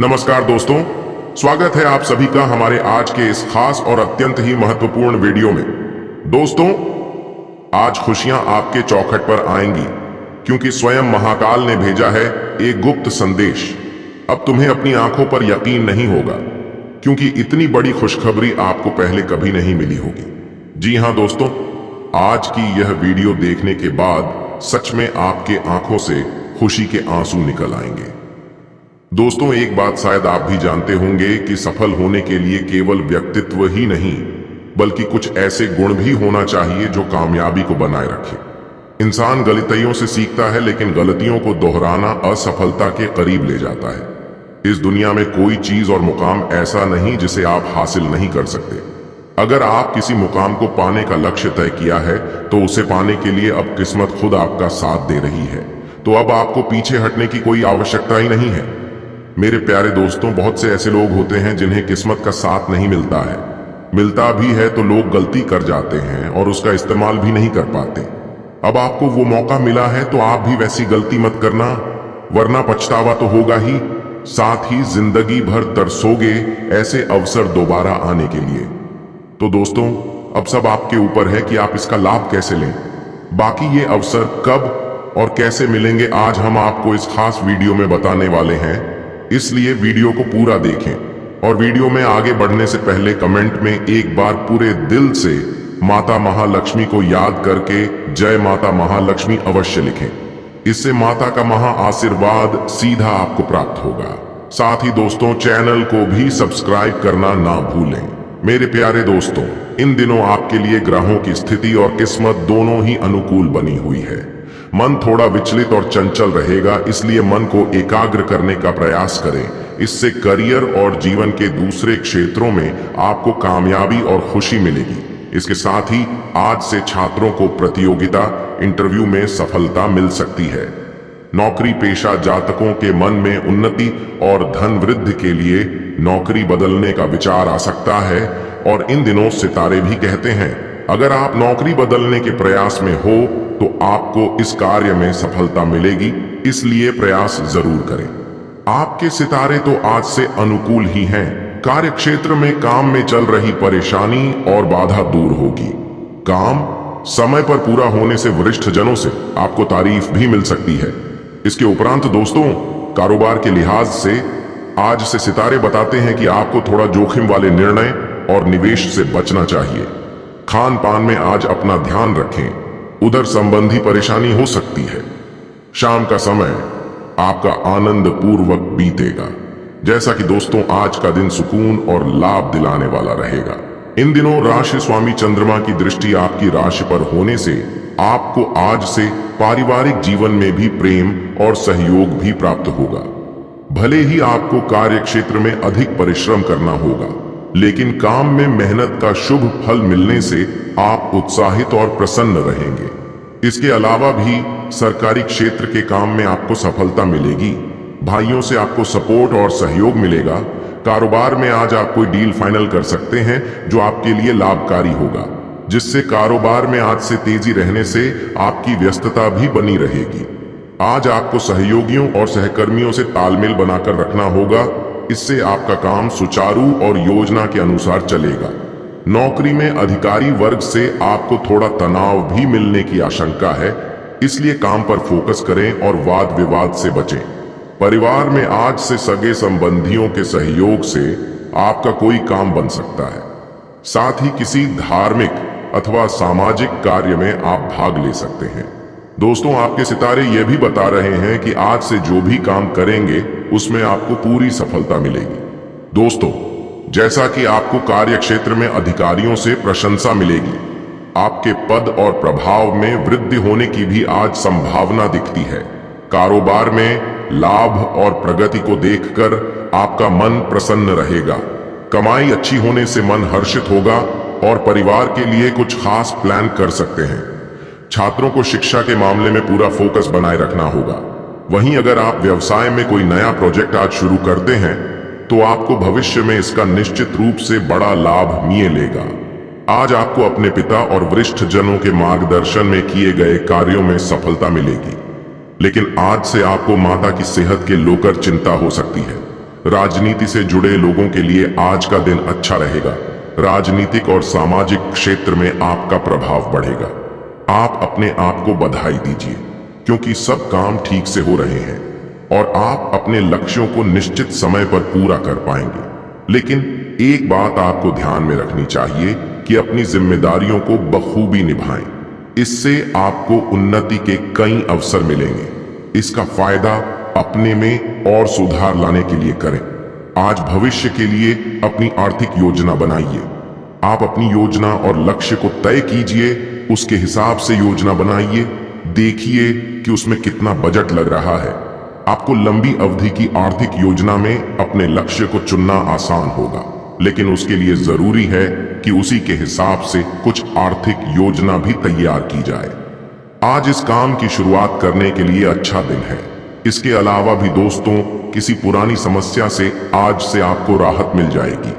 नमस्कार दोस्तों, स्वागत है आप सभी का हमारे आज के इस खास और अत्यंत ही महत्वपूर्ण वीडियो में। दोस्तों, आज खुशियां आपके चौखट पर आएंगी क्योंकि स्वयं महाकाल ने भेजा है एक गुप्त संदेश। अब तुम्हें अपनी आंखों पर यकीन नहीं होगा क्योंकि इतनी बड़ी खुशखबरी आपको पहले कभी नहीं मिली होगी। जी हां दोस्तों, आज की यह वीडियो देखने के बाद सच में आपके आंखों से खुशी के आंसू निकल आएंगे। दोस्तों, एक बात शायद आप भी जानते होंगे कि सफल होने के लिए केवल व्यक्तित्व ही नहीं बल्कि कुछ ऐसे गुण भी होना चाहिए जो कामयाबी को बनाए रखे। इंसान गलतियों से सीखता है, लेकिन गलतियों को दोहराना असफलता के करीब ले जाता है। इस दुनिया में कोई चीज और मुकाम ऐसा नहीं जिसे आप हासिल नहीं कर सकते। अगर आप किसी मुकाम को पाने का लक्ष्य तय किया है तो उसे पाने के लिए अब किस्मत खुद आपका साथ दे रही है, तो अब आपको पीछे हटने की कोई आवश्यकता ही नहीं है। मेरे प्यारे दोस्तों, बहुत से ऐसे लोग होते हैं जिन्हें किस्मत का साथ नहीं मिलता है। मिलता भी है तो लोग गलती कर जाते हैं और उसका इस्तेमाल भी नहीं कर पाते। अब आपको वो मौका मिला है तो आप भी वैसी गलती मत करना, वरना पछतावा तो होगा ही, साथ ही जिंदगी भर तरसोगे ऐसे अवसर दोबारा आने के लिए। तो दोस्तों, अब सब आपके ऊपर है कि आप इसका लाभ कैसे लें। बाकी ये अवसर कब और कैसे मिलेंगे आज हम आपको इस खास वीडियो में बताने वाले हैं, इसलिए वीडियो को पूरा देखें। और वीडियो में आगे बढ़ने से पहले कमेंट में एक बार पूरे दिल से माता महालक्ष्मी को याद करके जय माता महालक्ष्मी अवश्य लिखें। इससे माता का महा आशीर्वाद सीधा आपको प्राप्त होगा। साथ ही दोस्तों, चैनल को भी सब्सक्राइब करना ना भूलें। मेरे प्यारे दोस्तों, इन दिनों आपके लिए ग्रहों की स्थिति और किस्मत दोनों ही अनुकूल बनी हुई है। मन थोड़ा विचलित और चंचल रहेगा, इसलिए मन को एकाग्र करने का प्रयास करें। इससे करियर और जीवन के दूसरे क्षेत्रों में आपको कामयाबी और खुशी मिलेगी। इसके साथ ही आज से छात्रों को प्रतियोगिता इंटरव्यू में सफलता मिल सकती है। नौकरी पेशा जातकों के मन में उन्नति और धन वृद्धि के लिए नौकरी बदलने का विचार आ सकता है। और इन दिनों सितारे भी कहते हैं, अगर आप नौकरी बदलने के प्रयास में हो तो आपको इस कार्य में सफलता मिलेगी, इसलिए प्रयास जरूर करें। आपके सितारे तो आज से अनुकूल ही हैं। कार्य क्षेत्र में काम में चल रही परेशानी और बाधा दूर होगी। काम समय पर पूरा होने से वरिष्ठ जनों से आपको तारीफ भी मिल सकती है। इसके उपरांत दोस्तों, कारोबार के लिहाज से आज से सितारे बताते हैं कि आपको थोड़ा जोखिम वाले निर्णय और निवेश से बचना चाहिए। खान पान में आज अपना ध्यान रखें, उधर संबंधी परेशानी हो सकती है। शाम का समय आपका आनंद पूर्वक बीतेगा। जैसा कि दोस्तों, आज का दिन सुकून और लाभ दिलाने वाला रहेगा। इन दिनों राशि स्वामी चंद्रमा की दृष्टि आपकी राशि पर होने से आपको आज से पारिवारिक जीवन में भी प्रेम और सहयोग भी प्राप्त होगा। भले ही आपको कार्य क्षेत्र में अधिक परिश्रम करना होगा, लेकिन काम में मेहनत का शुभ फल मिलने से आप उत्साहित और प्रसन्न रहेंगे। इसके अलावा भी सरकारी क्षेत्र के काम में आपको सफलता मिलेगी। भाइयों से आपको सपोर्ट और सहयोग मिलेगा। कारोबार में आज आप कोई डील फाइनल कर सकते हैं जो आपके लिए लाभकारी होगा, जिससे कारोबार में आज से तेजी रहने से आपकी व्यस्तता भी बनी रहेगी। आज आपको सहयोगियों और सहकर्मियों से तालमेल बनाकर रखना होगा, इससे आपका काम सुचारू और योजना के अनुसार चलेगा। नौकरी में अधिकारी वर्ग से आपको थोड़ा तनाव भी मिलने की आशंका है, इसलिए काम पर फोकस करें और वाद विवाद से बचें। परिवार में आज से सगे संबंधियों के सहयोग से आपका कोई काम बन सकता है। साथ ही किसी धार्मिक अथवा सामाजिक कार्य में आप भाग ले सकते हैं। दोस्तों, आपके सितारे यह भी बता रहे हैं कि आज से जो भी काम करेंगे उसमें आपको पूरी सफलता मिलेगी। दोस्तों, जैसा कि आपको कार्य क्षेत्र में अधिकारियों से प्रशंसा मिलेगी, आपके पद और प्रभाव में वृद्धि होने की भी आज संभावना दिखती है। कारोबार में लाभ और प्रगति को देखकर आपका मन प्रसन्न रहेगा। कमाई अच्छी होने से मन हर्षित होगा और परिवार के लिए कुछ खास प्लान कर सकते हैं। छात्रों को शिक्षा के मामले में पूरा फोकस बनाए रखना होगा। वहीं अगर आप व्यवसाय में कोई नया प्रोजेक्ट आज शुरू करते हैं तो आपको भविष्य में इसका निश्चित रूप से बड़ा लाभ मिलेगा। आज आपको अपने पिता और वरिष्ठ जनों के मार्गदर्शन में किए गए कार्यों में सफलता मिलेगी, लेकिन आज से आपको माता की सेहत के लेकर चिंता हो सकती है। राजनीति से जुड़े लोगों के लिए आज का दिन अच्छा रहेगा। राजनीतिक और सामाजिक क्षेत्र में आपका प्रभाव बढ़ेगा। आप अपने आप को बधाई दीजिए क्योंकि सब काम ठीक से हो रहे हैं और आप अपने लक्ष्यों को निश्चित समय पर पूरा कर पाएंगे। लेकिन एक बात आपको ध्यान में रखनी चाहिए कि अपनी जिम्मेदारियों को बखूबी निभाएं। इससे आपको उन्नति के कई अवसर मिलेंगे। इसका फायदा अपने में और सुधार लाने के लिए करें। आज भविष्य के लिए अपनी आर्थिक योजना बनाइए। आप अपनी योजना और लक्ष्य को तय कीजिए, उसके हिसाब से योजना बनाइए। देखिए कि उसमें कितना बजट लग रहा है। आपको लंबी अवधि की आर्थिक योजना में अपने लक्ष्य को चुनना आसान होगा, लेकिन उसके लिए जरूरी है कि उसी के हिसाब से कुछ आर्थिक योजना भी तैयार की जाए। आज इस काम की शुरुआत करने के लिए अच्छा दिन है। इसके अलावा भी दोस्तों, किसी पुरानी समस्या से आज से आपको राहत मिल जाएगी।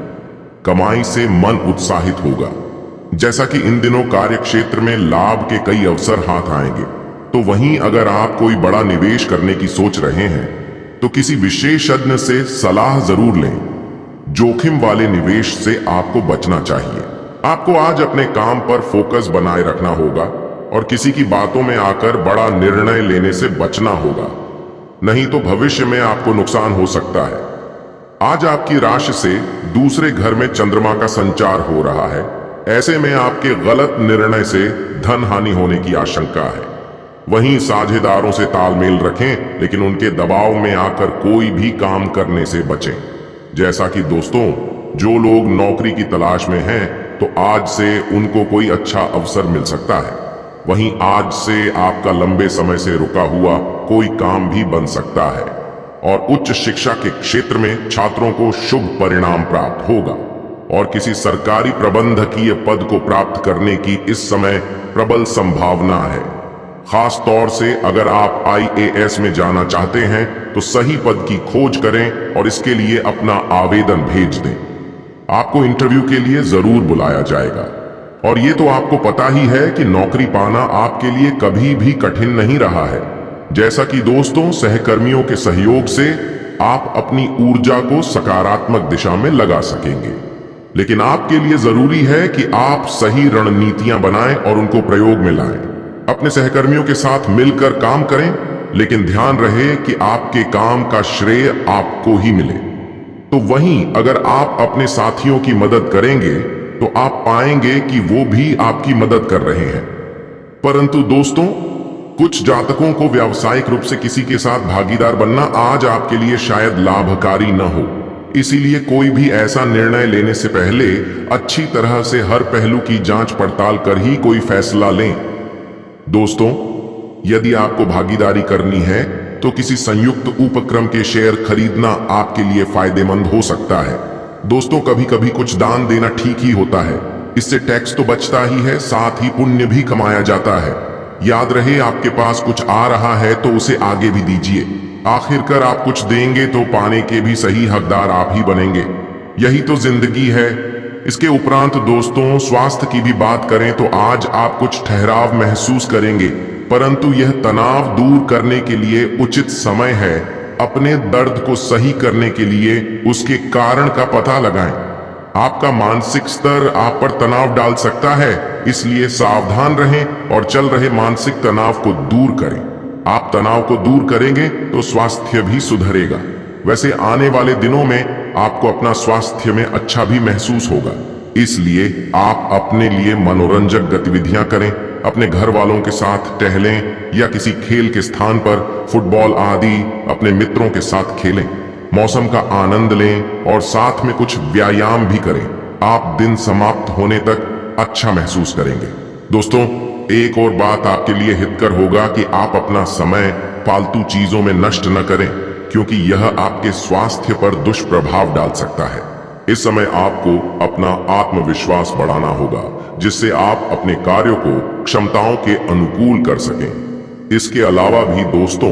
कमाई से मन उत्साहित होगा। जैसा कि इन दिनों कार्य क्षेत्र में लाभ के कई अवसर हाथ आएंगे, तो वहीं अगर आप कोई बड़ा निवेश करने की सोच रहे हैं तो किसी विशेषज्ञ से सलाह जरूर लें। जोखिम वाले निवेश से आपको बचना चाहिए। आपको आज अपने काम पर फोकस बनाए रखना होगा और किसी की बातों में आकर बड़ा निर्णय लेने से बचना होगा, नहीं तो भविष्य में आपको नुकसान हो सकता है। आज आपकी राशि से दूसरे घर में चंद्रमा का संचार हो रहा है। ऐसे में आपके गलत निर्णय से धन हानि होने की आशंका है। वहीं साझेदारों से तालमेल रखें, लेकिन उनके दबाव में आकर कोई भी काम करने से बचें। जैसा कि दोस्तों, जो लोग नौकरी की तलाश में हैं तो आज से उनको कोई अच्छा अवसर मिल सकता है। वहीं आज से आपका लंबे समय से रुका हुआ कोई काम भी बन सकता है और उच्च शिक्षा के क्षेत्र में छात्रों को शुभ परिणाम प्राप्त होगा और किसी सरकारी प्रबंधकीय पद को प्राप्त करने की इस समय प्रबल संभावना है। खास तौर से अगर आप IAS में जाना चाहते हैं तो सही पद की खोज करें और इसके लिए अपना आवेदन भेज दें। आपको इंटरव्यू के लिए जरूर बुलाया जाएगा और ये तो आपको पता ही है कि नौकरी पाना आपके लिए कभी भी कठिन नहीं रहा है। जैसा कि दोस्तों, सहकर्मियों के सहयोग से आप अपनी ऊर्जा को सकारात्मक दिशा में लगा सकेंगे, लेकिन आपके लिए जरूरी है कि आप सही रणनीतियां बनाएं और उनको प्रयोग में लाएं। अपने सहकर्मियों के साथ मिलकर काम करें, लेकिन ध्यान रहे कि आपके काम का श्रेय आपको ही मिले। तो वहीं अगर आप अपने साथियों की मदद करेंगे तो आप पाएंगे कि वो भी आपकी मदद कर रहे हैं। परंतु दोस्तों, कुछ जातकों को व्यावसायिक रूप से किसी के साथ भागीदार बनना आज आपके लिए शायद लाभकारी न हो। इसीलिए कोई भी ऐसा निर्णय लेने से पहले अच्छी तरह से हर पहलू की जांच पड़ताल कर ही कोई फैसला लें। दोस्तों, यदि आपको भागीदारी करनी है तो किसी संयुक्त उपक्रम के शेयर खरीदना आपके लिए फायदेमंद हो सकता है। दोस्तों, कभी कभी कुछ दान देना ठीक ही होता है। इससे टैक्स तो बचता ही है, साथ ही पुण्य भी कमाया जाता है। याद रहे, आपके पास कुछ आ रहा है तो उसे आगे भी दीजिए। आखिरकार आप कुछ देंगे तो पाने के भी सही हकदार आप ही बनेंगे। यही तो जिंदगी है। इसके उपरांत दोस्तों, स्वास्थ्य की भी बात करें तो आज आप कुछ ठहराव महसूस करेंगे, परंतु यह तनाव दूर करने के लिए उचित समय है। अपने दर्द को सही करने के लिए उसके कारण का पता लगाएं। आपका मानसिक स्तर आप पर तनाव डाल सकता है, इसलिए सावधान रहें और चल रहे मानसिक तनाव को दूर करें। आप तनाव को दूर करेंगे तो स्वास्थ्य भी सुधरेगा। वैसे आने वाले दिनों में आपको अपना स्वास्थ्य में अच्छा भी महसूस होगा, इसलिए आप अपने लिए मनोरंजक गतिविधियां करें। अपने घर वालों के साथ टहलें या किसी खेल के स्थान पर फुटबॉल आदि अपने मित्रों के साथ खेलें। मौसम का आनंद लें और साथ में कुछ व्यायाम भी करें। आप दिन समाप्त होने तक अच्छा महसूस करेंगे। दोस्तों, एक और बात आपके लिए हितकर होगा कि आप अपना समय फालतू चीजों में नष्ट न करें, क्योंकि यह आपके स्वास्थ्य पर दुष्प्रभाव डाल सकता है। इस समय आपको अपना आत्मविश्वास बढ़ाना होगा, जिससे आप अपने कार्यों को क्षमताओं के अनुकूल कर सकें। इसके अलावा भी दोस्तों,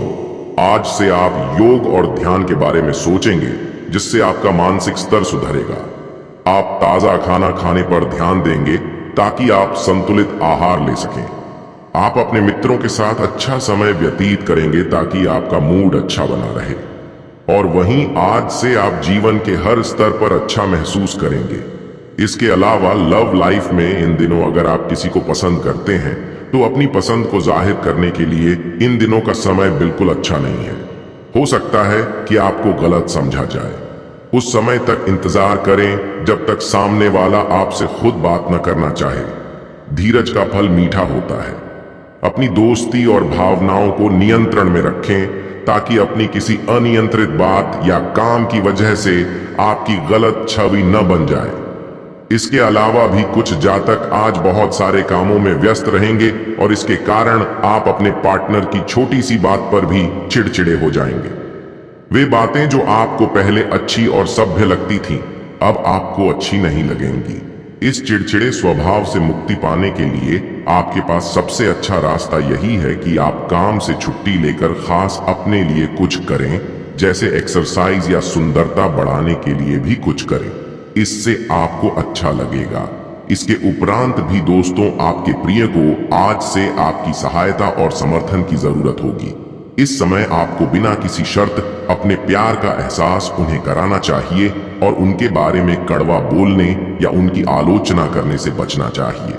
आज से आप योग और ध्यान के बारे में सोचेंगे, जिससे आपका मानसिक स्तर सुधरेगा। आप ताजा खाना खाने पर ध्यान देंगे ताकि आप संतुलित आहार ले सकें। आप अपने मित्रों के साथ अच्छा समय व्यतीत करेंगे ताकि आपका मूड अच्छा बना रहे। और वहीं आज से आप जीवन के हर स्तर पर अच्छा महसूस करेंगे। इसके अलावा लव लाइफ में इन दिनों अगर आप किसी को पसंद करते हैं तो अपनी पसंद को जाहिर करने के लिए इन दिनों का समय बिल्कुल अच्छा नहीं है। हो सकता है कि आपको गलत समझा जाए। उस समय तक इंतजार करें जब तक सामने वाला आपसे खुद बात न करना चाहे। धीरज का फल मीठा होता है। अपनी दोस्ती और भावनाओं को नियंत्रण में रखें ताकि अपनी किसी अनियंत्रित बात या काम की वजह से आपकी गलत छवि न बन जाए। इसके अलावा भी कुछ जातक आज बहुत सारे कामों में व्यस्त रहेंगे और इसके कारण आप अपने पार्टनर की छोटी सी बात पर भी चिड़चिड़े हो जाएंगे। वे बातें जो आपको पहले अच्छी और सभ्य लगती थीं, अब आपको अच्छी नहीं लगेंगी। इस चिड़चिड़े स्वभाव से मुक्ति पाने के लिए आपके पास सबसे अच्छा रास्ता यही है कि आप काम से छुट्टी लेकर खास अपने लिए कुछ करें, जैसे एक्सरसाइज या सुंदरता बढ़ाने के लिए भी कुछ करें। इससे आपको अच्छा लगेगा। इसके उपरांत भी दोस्तों, आपके प्रिय को आज से आपकी सहायता और समर्थन की जरूरत होगी। इस समय आपको बिना किसी शर्त अपने प्यार का एहसास उन्हें कराना चाहिए और उनके बारे में कड़वा बोलने या उनकी आलोचना करने से बचना चाहिए।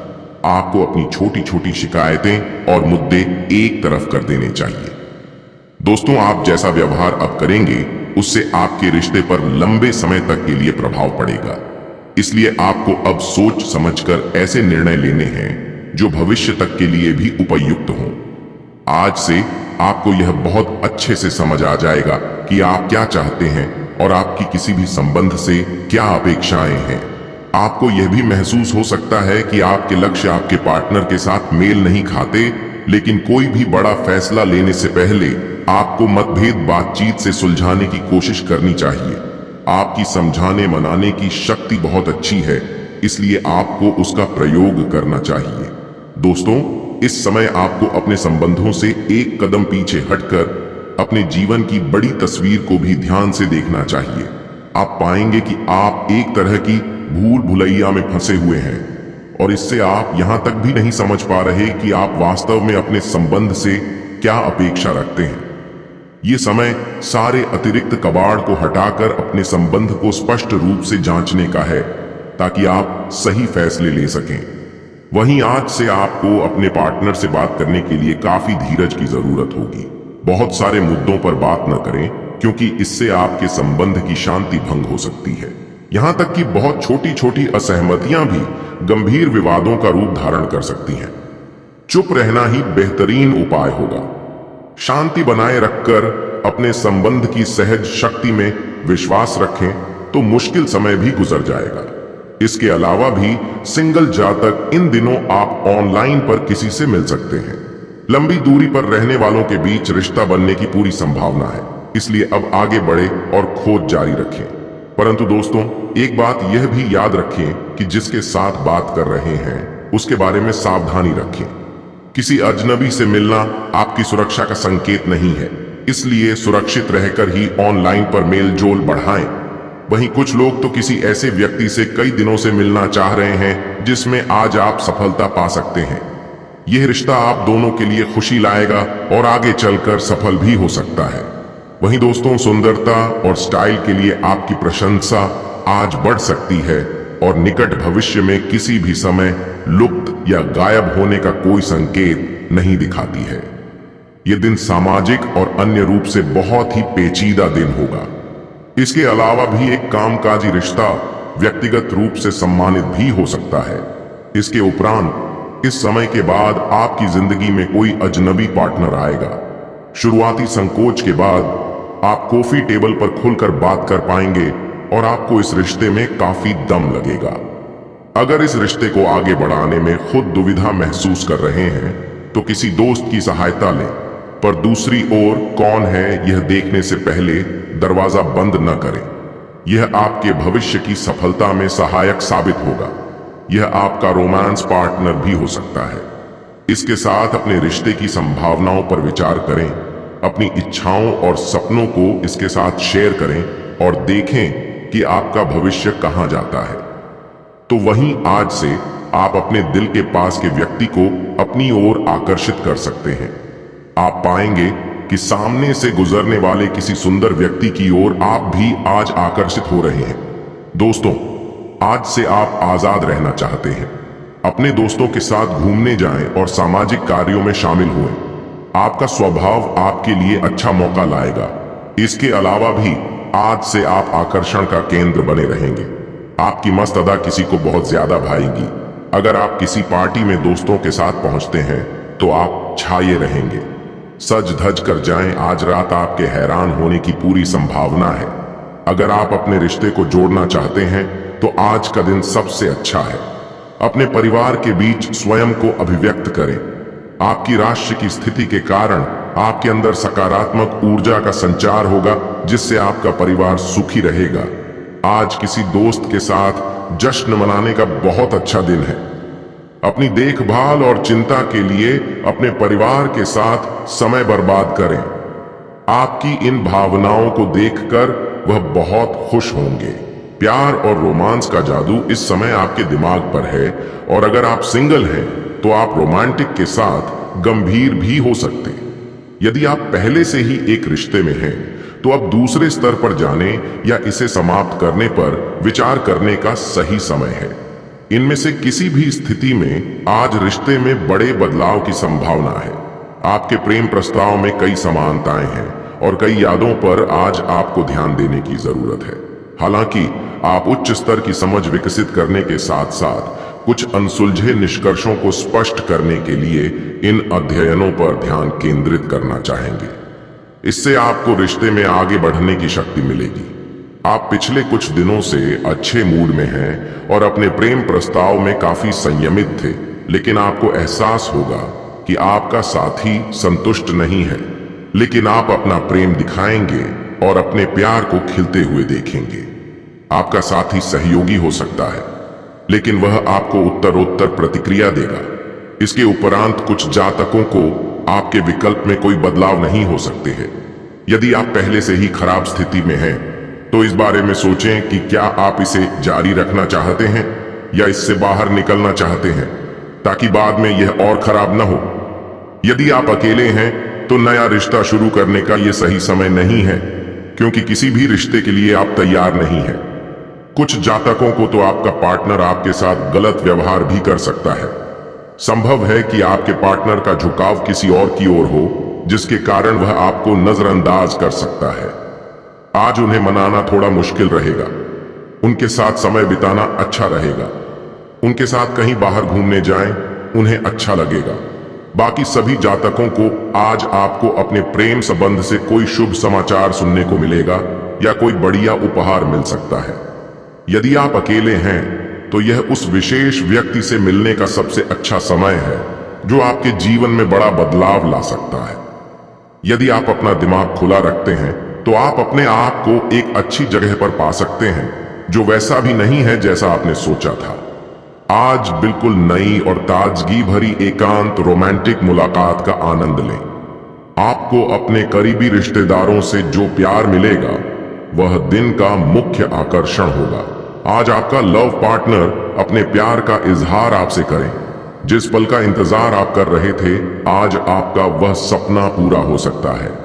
आपको अपनी छोटी छोटी शिकायतें और मुद्दे एक तरफ कर देने चाहिए। दोस्तों, आप जैसा व्यवहार अब करेंगे उससे आपके रिश्ते पर लंबे समय तक के लिए प्रभाव पड़ेगा। इसलिए आपको अब सोच समझकर ऐसे निर्णय लेने हैं जो भविष्य तक के लिए भी उपयुक्त हों। आज से आपको यह बहुत अच्छे से समझ आ जाएगा कि आप क्या चाहते हैं और आपकी किसी भी संबंध से क्या अपेक्षाएं हैं। आपको यह भी महसूस हो सकता है कि आपके लक्ष्य आपके पार्टनर के साथ मेल नहीं खाते, लेकिन कोई भी बड़ा फैसला लेने से पहले आपको मतभेद बातचीत से सुलझाने की कोशिश करनी चाहिए। आपकी समझाने मनाने की शक्ति बहुत अच्छी है, इसलिए आपको उसका प्रयोग करना चाहिए। दोस्तों, इस समय आपको अपने संबंधों से एक कदम पीछे हटकर अपने जीवन की बड़ी तस्वीर को भी ध्यान से देखना चाहिए। आप पाएंगे कि आप एक तरह की भूल भुलैया में फंसे हुए हैं और इससे आप यहां तक भी नहीं समझ पा रहे कि आप वास्तव में अपने संबंध से क्या अपेक्षा रखते हैं। ये समय सारे अतिरिक्त कबाड़ को हटाकर अपने संबंध को स्पष्ट रूप से जांचने का है ताकि आप सही फैसले ले सकें। वहीं आज से आपको अपने पार्टनर से बात करने के लिए काफी धीरज की जरूरत होगी। बहुत सारे मुद्दों पर बात न करें क्योंकि इससे आपके संबंध की शांति भंग हो सकती है। यहां तक कि बहुत छोटी छोटी असहमतियां भी गंभीर विवादों का रूप धारण कर सकती हैं। चुप रहना ही बेहतरीन उपाय होगा। शांति बनाए रखकर अपने संबंध की सहज शक्ति में विश्वास रखें तो मुश्किल समय भी गुजर जाएगा। इसके अलावा भी सिंगल जातक इन दिनों आप ऑनलाइन पर किसी से मिल सकते हैं। लंबी दूरी पर रहने वालों के बीच रिश्ता बनने की पूरी संभावना है, इसलिए अब आगे बढ़े और खोज जारी रखें। परंतु दोस्तों, एक बात यह भी याद रखें कि जिसके साथ बात कर रहे हैं उसके बारे में सावधानी रखें। किसी अजनबी से मिलना आपकी सुरक्षा का संकेत नहीं है, इसलिए सुरक्षित रहकर ही ऑनलाइन पर मेल जोल बढ़ाएं। वहीं कुछ लोग तो किसी ऐसे व्यक्ति से कई दिनों से मिलना चाह रहे हैं जिसमें आज आप सफलता पा सकते हैं। यह रिश्ता आप दोनों के लिए खुशी लाएगा और आगे चलकर सफल भी हो सकता है। वहीं दोस्तों, सुंदरता और स्टाइल के लिए आपकी प्रशंसा आज बढ़ सकती है और निकट भविष्य में किसी भी समय लुप्त या गायब होने का कोई संकेत नहीं दिखाती है। यह दिन सामाजिक और अन्य रूप से बहुत ही पेचीदा दिन होगा। इसके अलावा भी एक कामकाजी रिश्ता व्यक्तिगत रूप से सम्मानित भी हो सकता है। इसके उपरांत इस समय के बाद आपकी जिंदगी में कोई अजनबी पार्टनर आएगा। शुरुआती संकोच के बाद आप कॉफी टेबल पर खुलकर बात कर पाएंगे और आपको इस रिश्ते में काफी दम लगेगा। अगर इस रिश्ते को आगे बढ़ाने में खुद दुविधा महसूस कर रहे हैं तो किसी दोस्त की सहायता लें, पर दूसरी ओर कौन है यह देखने से पहले दरवाजा बंद न करें। यह आपके भविष्य की सफलता में सहायक साबित होगा। यह आपका रोमांस पार्टनर भी हो सकता है। इसके साथ अपने रिश्ते की संभावनाओं पर विचार करें, अपनी इच्छाओं और सपनों को इसके साथ शेयर करें और देखें कि आपका भविष्य कहां जाता है। तो वहीं आज से आप अपने दिल के पास के व्यक्ति को अपनी ओर आकर्षित कर सकते हैं। आप पाएंगे कि सामने से गुजरने वाले किसी सुंदर व्यक्ति की ओर आप भी आज आकर्षित हो रहे हैं। दोस्तों, आज से आप आजाद रहना चाहते हैं। अपने दोस्तों के साथ घूमने जाएं और सामाजिक कार्यों में शामिल हुएं। आपका स्वभाव आपके लिए अच्छा मौका लाएगा। इसके अलावा भी आज से आप आकर्षण का केंद्र बने रहेंगे। आपकी मस्त अदा किसी को बहुत ज्यादा भाएगी। अगर आप किसी पार्टी में दोस्तों के साथ पहुंचते हैं तो आप छाये रहेंगे। सज धज कर जाएं, आज रात आपके हैरान होने की पूरी संभावना है। अगर आप अपने रिश्ते को जोड़ना चाहते हैं तो आज का दिन सबसे अच्छा है। अपने परिवार के बीच स्वयं को अभिव्यक्त करें। आपकी राशि की स्थिति के कारण आपके अंदर सकारात्मक ऊर्जा का संचार होगा, जिससे आपका परिवार सुखी रहेगा। आज किसी दोस्त के साथ जश्न मनाने का बहुत अच्छा दिन है। अपनी देखभाल और चिंता के लिए अपने परिवार के साथ समय बर्बाद करें। आपकी इन भावनाओं को देखकर वह बहुत खुश होंगे। प्यार और रोमांस का जादू इस समय आपके दिमाग पर है, और अगर आप सिंगल हैं तो आप रोमांटिक के साथ गंभीर भी हो सकते। यदि आप पहले से ही एक रिश्ते में हैं तो अब दूसरे स्तर पर जाने या इसे समाप्त करने पर विचार करने का सही समय है। इनमें से किसी भी स्थिति में आज रिश्ते में बड़े बदलाव की संभावना है। आपके प्रेम प्रस्ताव में कई समानताएं हैं और कई यादों पर आज आपको ध्यान देने की जरूरत है। हालांकि आप उच्च स्तर की समझ विकसित करने के साथ साथ कुछ अनसुलझे निष्कर्षों को स्पष्ट करने के लिए इन अध्ययनों पर ध्यान केंद्रित करना चाहेंगे। इससे आपको रिश्ते में आगे बढ़ने की शक्ति मिलेगी। आप पिछले कुछ दिनों से अच्छे मूड में हैं और अपने प्रेम प्रस्ताव में काफी संयमित थे, लेकिन आपको एहसास होगा कि आपका साथी संतुष्ट नहीं है। लेकिन आप अपना प्रेम दिखाएंगे और अपने प्यार को खिलते हुए देखेंगे। आपका साथी सहयोगी हो सकता है, लेकिन वह आपको उत्तरोत्तर प्रतिक्रिया देगा। इसके उपरांत कुछ जातकों को आपके विकल्प में कोई बदलाव नहीं हो सकते हैं। यदि आप पहले से ही खराब स्थिति में हैं तो इस बारे में सोचें कि क्या आप इसे जारी रखना चाहते हैं या इससे बाहर निकलना चाहते हैं, ताकि बाद में यह और खराब न हो। यदि आप अकेले हैं तो नया रिश्ता शुरू करने का यह सही समय नहीं है, क्योंकि किसी भी रिश्ते के लिए आप तैयार नहीं हैं। कुछ जातकों को तो आपका पार्टनर आपके साथ गलत व्यवहार भी कर सकता है। संभव है कि आपके पार्टनर का झुकाव किसी और की ओर हो, जिसके कारण वह आपको नजरअंदाज कर सकता है। आज उन्हें मनाना थोड़ा मुश्किल रहेगा। उनके साथ समय बिताना अच्छा रहेगा। उनके साथ कहीं बाहर घूमने जाएं, उन्हें अच्छा लगेगा। बाकी सभी जातकों को आज आपको अपने प्रेम संबंध से कोई शुभ समाचार सुनने को मिलेगा या कोई बढ़िया उपहार मिल सकता है। यदि आप अकेले हैं तो यह उस विशेष व्यक्ति से मिलने का सबसे अच्छा समय है जो आपके जीवन में बड़ा बदलाव ला सकता है। यदि आप अपना दिमाग खुला रखते हैं तो आप अपने आप को एक अच्छी जगह पर पा सकते हैं, जो वैसा भी नहीं है जैसा आपने सोचा था। आज बिल्कुल नई और ताजगी भरी एकांत रोमांटिक मुलाकात का आनंद लें। आपको अपने करीबी रिश्तेदारों से जो प्यार मिलेगा वह दिन का मुख्य आकर्षण होगा। आज आपका लव पार्टनर अपने प्यार का इजहार आपसे करें। जिस पल का इंतजार आप कर रहे थे, आज आपका वह सपना पूरा हो सकता है।